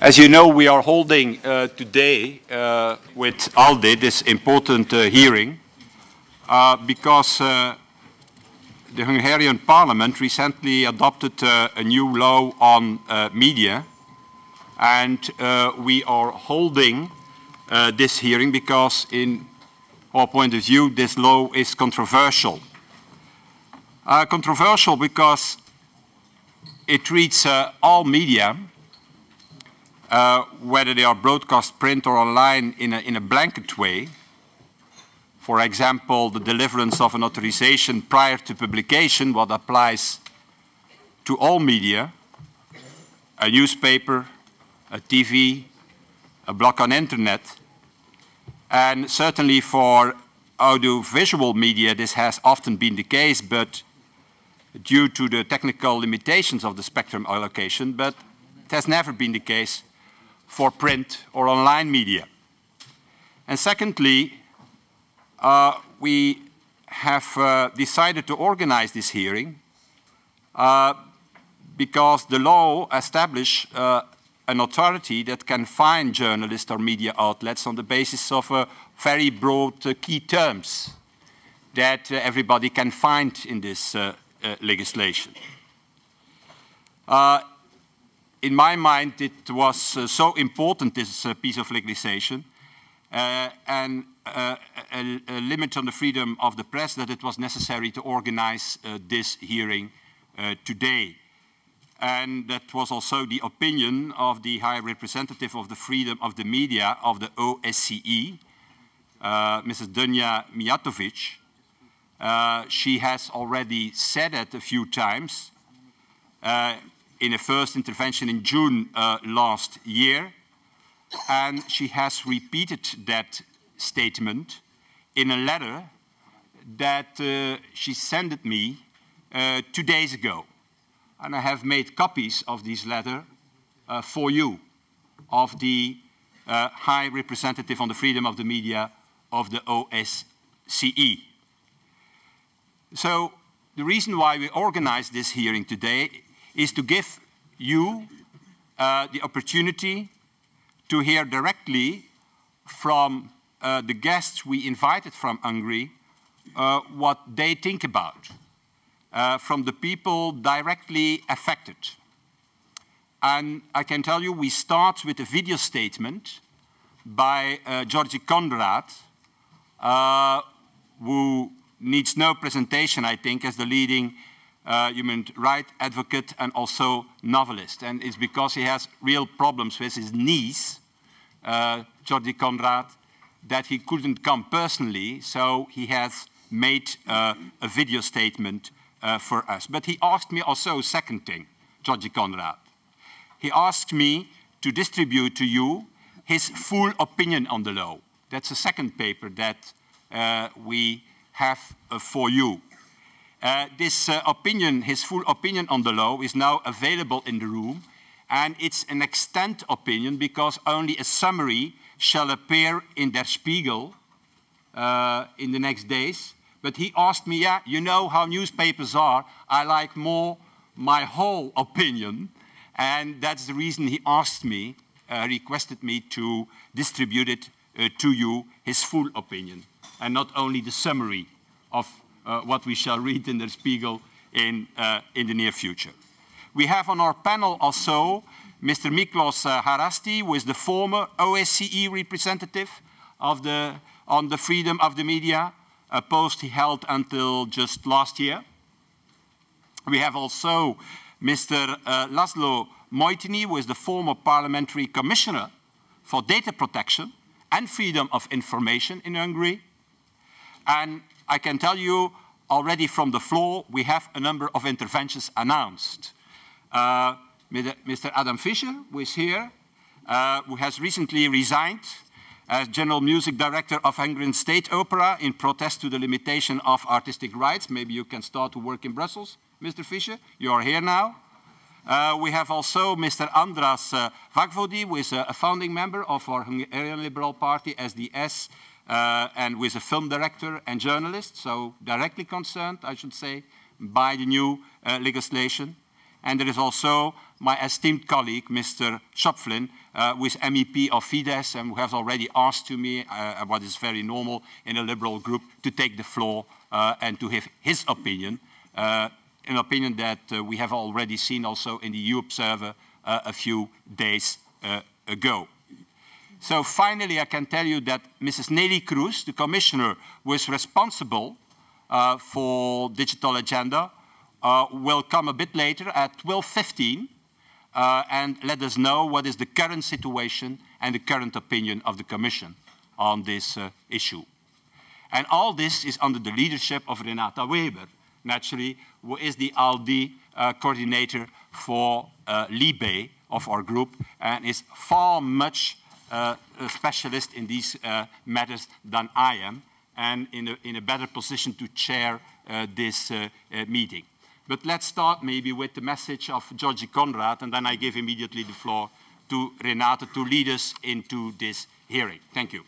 As you know, we are holding today with ALDE this important hearing because the Hungarian Parliament recently adopted a new law on media, and we are holding this hearing because in our point of view this law is controversial. Controversial because it treats all media, whether they are broadcast, print or online, in a blanket way. For example, the deliverance of an authorization prior to publication, what applies to all media, a newspaper, a TV, a blog on internet, and certainly for audiovisual media this has often been the case, but due to the technical limitations of the spectrum allocation, but it has never been the case for print or online media. And secondly, we have decided to organize this hearing because the law establishes an authority that can fine journalists or media outlets on the basis of very broad key terms that everybody can find in this legislation. In my mind, it was so important, this piece of legislation, and a limit on the freedom of the press, that it was necessary to organize this hearing today. And that was also the opinion of the High Representative of the Freedom of the Media of the OSCE, Mrs. Dunja Mijatovic. She has already said it a few times in a first intervention in June last year, and she has repeated that statement in a letter that she sent me 2 days ago. And I have made copies of this letter for you, of the High Representative on the Freedom of the Media of the OSCE. So the reason why we organized this hearing today is to give you the opportunity to hear directly from the guests we invited from Hungary what they think about, from the people directly affected. And I can tell you we start with a video statement by György Konrad, who needs no presentation, I think, as the leading human rights advocate and also novelist. And it's because he has real problems with his knees, György Konrad, that he couldn't come personally, so he has made a video statement for us. But he asked me also a second thing, György Konrad. He asked me to distribute to you his full opinion on the law. That's the second paper that we have for you. This opinion, his full opinion on the law, is now available in the room, and it's an extant opinion because only a summary shall appear in Der Spiegel in the next days. But he asked me, yeah, you know how newspapers are, I like more my whole opinion, and that's the reason he asked me, requested me to distribute it to you, his full opinion, and not only the summary of what we shall read in Der Spiegel in the near future. We have on our panel also Mr. Miklos Haraszti, who is the former OSCE representative of on the freedom of the media, a post he held until just last year. We have also Mr. László Majtényi, who is the former Parliamentary Commissioner for Data Protection and Freedom of Information in Hungary. And I can tell you already from the floor, we have a number of interventions announced. Mr. Adam Fischer, who is here, who has recently resigned as General Music Director of Hungarian State Opera in protest to the limitation of artistic rights. Maybe you can start to work in Brussels, Mr. Fischer. You are here now. We have also Mr. András Vagvodi, who is a founding member of our Hungarian Liberal Party, SDS, and who is a film director and journalist, so directly concerned, I should say, by the new legislation. And there is also my esteemed colleague, Mr. Schöpflin, who is MEP of Fidesz and who has already asked to me, what is very normal in a liberal group, to take the floor and to give his opinion, an opinion that we have already seen also in the EU Observer a few days ago. So finally, I can tell you that Mrs. Neelie Kroes, the commissioner who is responsible for digital agenda, will come a bit later at 12:15 and let us know what is the current situation and the current opinion of the Commission on this issue. And all this is under the leadership of Renate Weber, naturally, who is the ALDE coordinator for Libe of our group and is far much a specialist in these matters than I am, and in a better position to chair this meeting. But let's start maybe with the message of György Konrad, and then I give immediately the floor to Renate to lead us into this hearing. Thank you.